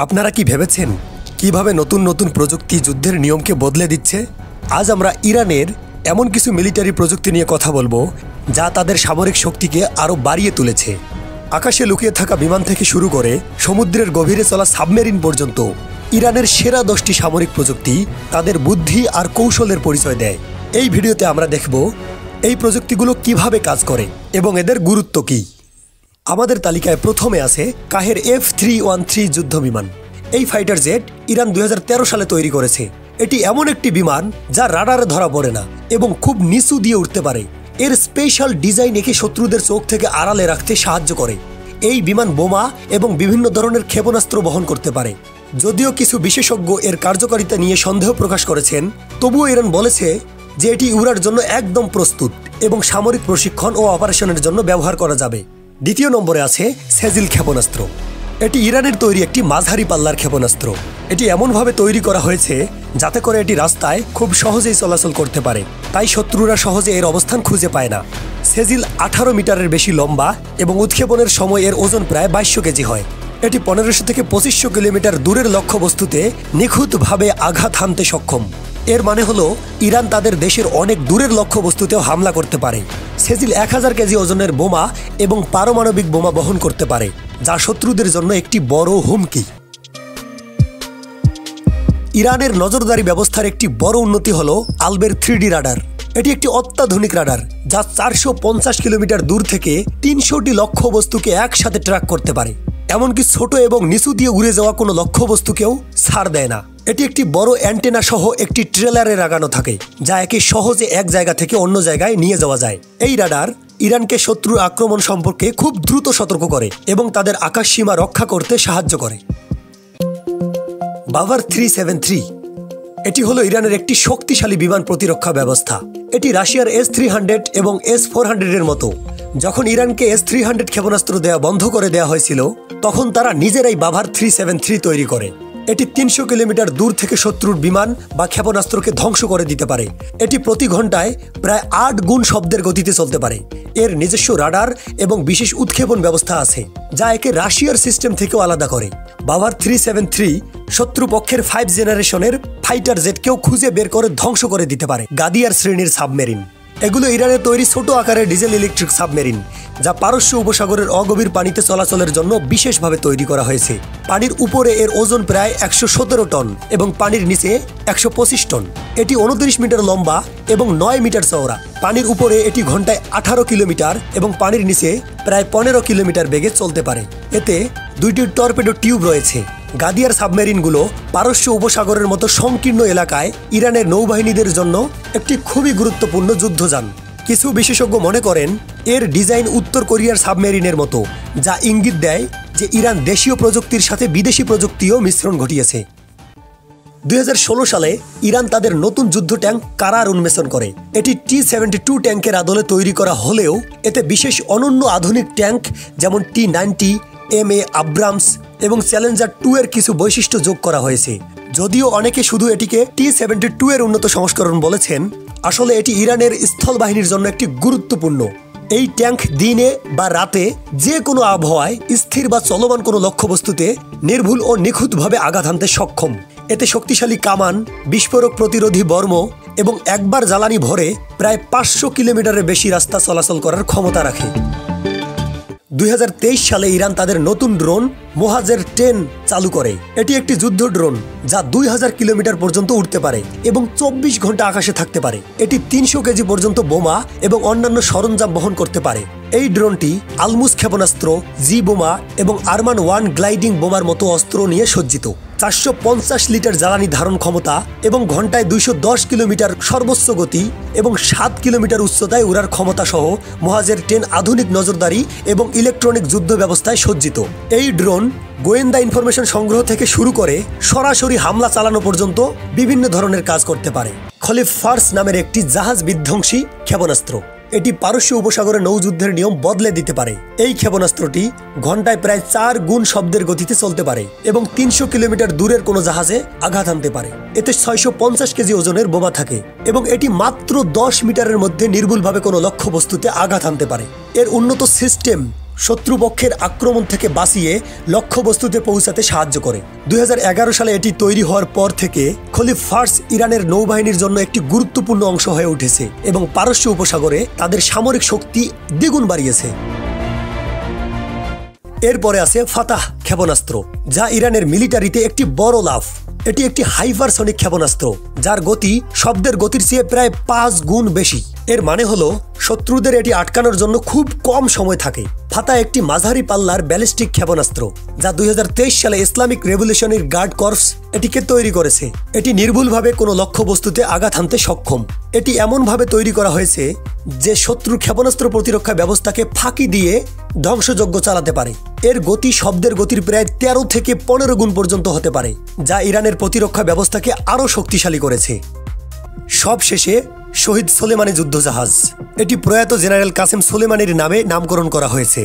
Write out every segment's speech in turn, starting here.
আপনারা কি ভেবেছেন কিভাবে নতুন নতুন প্রযুক্তি যুদ্ধের নিয়মকে বদলে দিচ্ছে? আজ আমরা ইরানের এমন কিছু মিলিটারি প্রযুক্তি নিয়ে কথা বলবো যা তাদের সামরিক শক্তিকে আরও বাড়িয়ে তুলেছে। আকাশে লুকিয়ে থাকা বিমান থেকে শুরু করে সমুদ্রের গভীরে চলা সাবমেরিন পর্যন্ত ইরানের সেরা 10টি সামরিক প্রযুক্তি তাদের বুদ্ধি আর কৌশলের পরিচয় দেয়। এই ভিডিওতে আমরা দেখব এই প্রযুক্তিগুলো কিভাবে কাজ করে এবং এদের গুরুত্ব কী। আমাদের তালিকায় প্রথমে আছে কাহের F313 যুদ্ধ বিমান। এই ফাইটার জেট ইরান 2013 সালে তৈরি করেছে। এটি এমন একটি বিমান যা রাডারে ধরা পড়ে না এবং খুব নিচু দিয়ে উঠতে পারে। এর স্পেশাল ডিজাইন একে শত্রুদের চোখ থেকে আড়ালে রাখতে সাহায্য করে। এই বিমান বোমা এবং বিভিন্ন ধরনের ক্ষেপণাস্ত্র বহন করতে পারে। যদিও কিছু বিশেষজ্ঞ এর কার্যকারিতা নিয়ে সন্দেহ প্রকাশ করেছেন, তবুও ইরান বলেছে যে এটি উড়ার জন্য একদম প্রস্তুত এবং সামরিক প্রশিক্ষণ ও অপারেশনের জন্য ব্যবহার করা যাবে। দ্বিতীয় নম্বরে আছে সেজিল ক্ষেপণাস্ত্র। এটি ইরানের তৈরি একটি মাঝারি পাল্লার ক্ষেপণাস্ত্র। এটি এমনভাবে তৈরি করা হয়েছে যাতে করে এটি রাস্তায় খুব সহজেই চলাচল করতে পারে, তাই শত্রুরা সহজে এর অবস্থান খুঁজে পায় না। সেজিল 18 মিটারের বেশি লম্বা এবং উৎক্ষেপণের সময় এর ওজন প্রায় 2200 কেজি হয়। এটি 1500 থেকে 2500 কিলোমিটার দূরের লক্ষ্যবস্তুতে নিখুঁতভাবে আঘাত হানতে সক্ষম। এর মানে হলো ইরান তাদের দেশের অনেক দূরের লক্ষ্যবস্তুতেও হামলা করতে পারে। সেজিল 1000 কেজি ওজনের বোমা এবং পারমাণবিক বোমা বহন করতে পারে, যা শত্রুদের জন্য একটি বড় হুমকি। ইরানের নজরদারি ব্যবস্থার একটি বড় উন্নতি হলো আলবের 3D রাডার। এটি একটি অত্যাধুনিক রাডার যা 450 কিলোমিটার দূর থেকে 300টি লক্ষ্যবস্তুকে একসাথে ট্র্যাক করতে পারে। এমনকি ছোট এবং নিচু দিয়ে উড়ে যাওয়া কোনো লক্ষ্যবস্তুকেও ছাড় দেয় না। এটি একটি বড় অ্যান্টেনা সহ একটি ট্রেলারে লাগানো থাকে, যা একে সহজে এক জায়গা থেকে অন্য জায়গায় নিয়ে যাওয়া যায়। এই রাডার ইরানকে শত্রুর আক্রমণ সম্পর্কে খুব দ্রুত সতর্ক করে এবং তাদের আকাশ সীমা রক্ষা করতে সাহায্য করে। বাভার 373 এটি হলো ইরানের একটি শক্তিশালী বিমান প্রতিরক্ষা ব্যবস্থা। এটি রাশিয়ার S-300 এবং S-400 এর মতো। যখন ইরানকে S-300 ক্ষেপণাস্ত্র দেওয়া বন্ধ করে দেওয়া হয়েছিল, তখন তারা নিজেরাই বাভার 373 তৈরি করে। এটি 300 কিলোমিটার দূর থেকে শত্রুর বিমান বা ক্ষেপণাস্ত্রকে ধ্বংস করে দিতে পারে। এটি প্রতি ঘন্টায় প্রায় 8 গুণ শব্দের গতিতে চলতে পারে। এর নিজস্ব রাডার এবং বিশেষ উৎক্ষেপণ ব্যবস্থা আছে, যা একে রাশিয়ার সিস্টেম থেকেও আলাদা করে। বাভার 373 শত্রুপক্ষের 5 জেনারেশনের ফাইটার জেটকেও খুঁজে বের করে ধ্বংস করে দিতে পারে। গাদিয়ার শ্রেণীর সাবমেরিন। এগুলো ইরানের তৈরি ছোট আকারের ডিজেল ইলেকট্রিক সাবমেরিন, যা পারস্য উপসাগরের অগভীর পানিতে চলাচলের জন্য বিশেষভাবে তৈরি করা হয়েছে। পানির উপরে এর ওজন প্রায় 117 টন এবং পানির নিচে 125 টন। এটি 29 মিটার লম্বা এবং 9 মিটার চওড়া। পানির উপরে এটি ঘন্টায় 18 কিলোমিটার এবং পানির নিচে প্রায় 15 কিলোমিটার বেগে চলতে পারে। এতে 2টি টর্পেডো টিউব রয়েছে। গাদিয়ার সাবমেরিনগুলো পারস্য উপসাগরের মতো সংকীর্ণ এলাকায় ইরানের নৌবাহিনীদের জন্য একটি খুবই গুরুত্বপূর্ণ যুদ্ধযান। কিছু বিশেষজ্ঞ মনে করেন এর ডিজাইন উত্তর কোরিয়ার সাবমেরিনের মতো, যা ইঙ্গিত দেয় যে ইরান দেশীয় প্রযুক্তির সাথে বিদেশি প্রযুক্তিও মিশ্রণ ঘটিয়েছে। 2016 সালে ইরান তাদের নতুন যুদ্ধ ট্যাঙ্ক কারার উন্মোচন করে। এটি T-72 ট্যাঙ্কের আদলে তৈরি করা হলেও এতে বিশেষ অনন্য আধুনিক ট্যাঙ্ক যেমন T-90, MA আব্রামস এবং চ্যালেঞ্জার 2 এর কিছু বৈশিষ্ট্য যোগ করা হয়েছে। যদিও অনেকে শুধু এটিকে T-72 এর উন্নত সংস্করণ বলেছেন, আসলে এটি ইরানের স্থল বাহিনীর জন্য একটি গুরুত্বপূর্ণ। এই ট্যাঙ্ক দিনে বা রাতে যে কোনো আবহাওয়ায় স্থির বা চলমান কোনো লক্ষ্যবস্তুতে নির্ভুল ও নিখুঁতভাবে আঘাত হানতে সক্ষম। এতে শক্তিশালী কামান, বিস্ফোরক প্রতিরোধী বর্ম এবং একবার জ্বালানি ভরে প্রায় 500 কিলোমিটারের বেশি রাস্তা চলাচল করার ক্ষমতা রাখে। 2023 সালে ইরান তাদের নতুন ড্রোন মোহাজের 10 চালু করে। এটি একটি যুদ্ধ ড্রোন যা 2000 কিলোমিটার পর্যন্ত উঠতে পারে এবং 24 ঘন্টা আকাশে থাকতে পারে। এটি 300 কেজি পর্যন্ত বোমা এবং অন্যান্য সরঞ্জাম বহন করতে পারে। এই ড্রোনটি আলমুস ক্ষেপণাস্ত্র, জি বোমা এবং আরমান 1 গ্লাইডিং বোমার মতো অস্ত্র নিয়ে সজ্জিত। 450 লিটার জ্বালানি ধারণ ক্ষমতা এবং ঘন্টায় 210 কিলোমিটার সর্বোচ্চ গতি এবং 7 কিলোমিটার উচ্চতায় উড়ার ক্ষমতা সহ মোহাজের 10 আধুনিক নজরদারি এবং ইলেকট্রনিক যুদ্ধ ব্যবস্থায় সজ্জিত। এই ড্রোন গোয়েন্দা ইনফরমেশন সংগ্রহ থেকে শুরু করে সরাসরি হামলা চালানো পর্যন্ত বিভিন্ন ধরনের কাজ করতে পারে। খলিফ ফার্স নামের একটি জাহাজ বিধ্বংসী ক্ষেপণাস্ত্র। এটি পারস্য উপসাগরে নৌযুদ্ধের নিয়ম বদলে দিতে পারে। এই ক্ষেপণাস্ত্রটি ঘন্টায় প্রায় 4 গুণ শব্দের গতিতে চলতে পারে এবং 300 কিলোমিটার দূরের কোনো জাহাজে আঘাত হানতে পারে। এতে 650 কেজি ওজনের বোমা থাকে এবং এটি মাত্র 10 মিটারের মধ্যে নির্ভুলভাবে কোনো লক্ষ্যবস্তুতে আঘাত হানতে পারে। এর উন্নত সিস্টেম শত্রুপক্ষের আক্রমণ থেকে বাঁচিয়ে লক্ষ্যবস্তুতে পৌঁছাতে সাহায্য করে। 2011 সালে এটি তৈরি হওয়ার পর থেকে খলিফ ফার্স ইরানের নৌবাহিনীর জন্য একটি গুরুত্বপূর্ণ অংশ হয়ে উঠেছে এবং পারস্য উপসাগরে তাদের সামরিক শক্তি দ্বিগুণ বাড়িয়েছে। এরপরে আছে ফাতাহ ক্ষেপণাস্ত্র, যা ইরানের মিলিটারিতে একটি বড় লাভ। এটি একটি হাইপারসনিক ক্ষেপণাস্ত্র যার গতি শব্দের গতির চেয়ে প্রায় 5 গুণ বেশি। এর মানে হলো শত্রুদের এটি আটকানোর জন্য খুব কম সময় থাকে। ফাতাহ একটি মাঝারি পাল্লার ব্যালিস্টিক ক্ষেপণাস্ত্র যা 2023 সালে ইসলামিক রেভলিউশনারি গার্ড কর্পস এটিকে তৈরি করেছে। এটি নির্ভুলভাবে কোনো লক্ষ্যবস্তুতে আঘাত হানতে সক্ষম। এটি এমনভাবে তৈরি করা হয়েছে যে শত্রুর ক্ষেপণাস্ত্র প্রতিরক্ষা ব্যবস্থাকে ফাঁকি দিয়ে ধ্বংসযজ্ঞ চালাতে পারে। এর গতি শব্দের গতির প্রায় 13 থেকে 15 গুণ পর্যন্ত হতে পারে, যা ইরানের প্রতিরক্ষা ব্যবস্থাকে আরও শক্তিশালী করেছে। সবশেষে শহীদ সোলেমানি যুদ্ধজাহাজ। এটি প্রয়াত জেনারেল কাসেম সোলেমানির নামে নামকরণ করা হয়েছে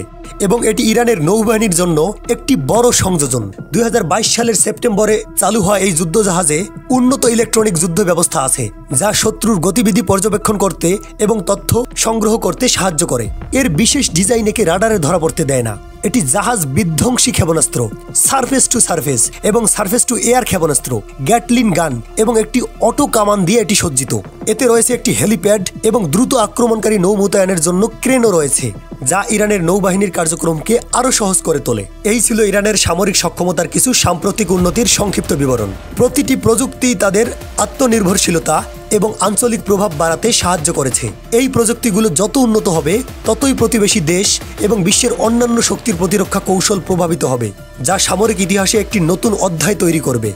এবং এটি ইরানের নৌবাহিনীর জন্য একটি বড় সংযোজন। 2022 সালের সেপ্টেম্বরে চালু হওয়া এই যুদ্ধজাহাজে উন্নত ইলেকট্রনিক যুদ্ধ ব্যবস্থা আছে, যা শত্রুর গতিবিধি পর্যবেক্ষণ করতে এবং তথ্য সংগ্রহ করতে সাহায্য করে। এর বিশেষ ডিজাইন একে রাডারে ধরা পড়তে দেয় না। এটি জাহাজ বিধ্বংসী ক্ষেপণাস্ত্র, সারফেস টু সারফেস এবং সারফেস টু এয়ার ক্ষেপণাস্ত্র, গ্যাটলিন গান এবং একটি অটো কামান দিয়ে এটি সজ্জিত। এতে রয়েছে একটি হেলিপ্যাড এবং দ্রুত আক্রমণকারী নৌ মোতায়েনের জন্য ক্রেনও রয়েছে, যা ইরানের নৌবাহিনীর কার্যক্রমকে আরও সহজ করে তোলে। এই ছিল ইরানের সামরিক সক্ষমতার কিছু সাম্প্রতিক উন্নতির সংক্ষিপ্ত বিবরণ। প্রতিটি প্রযুক্তি তাদের আত্মনির্ভরশীলতা এবং আঞ্চলিক প্রভাব বাড়াতে সাহায্য করেছে। এই প্রযুক্তিগুলো যত উন্নত হবে ততই প্রতিবেশী দেশ এবং বিশ্বের অন্যান্য শক্তির প্রতিরক্ষা কৌশল প্রভাবিত হবে, যা সামরিক ইতিহাসে একটি নতুন অধ্যায় তৈরি করবে।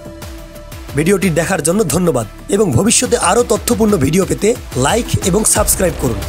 ভিডিওটি দেখার জন্য ধন্যবাদ এবং ভবিষ্যতে আরও তথ্যপূর্ণ ভিডিও পেতে লাইক এবং সাবস্ক্রাইব করুন।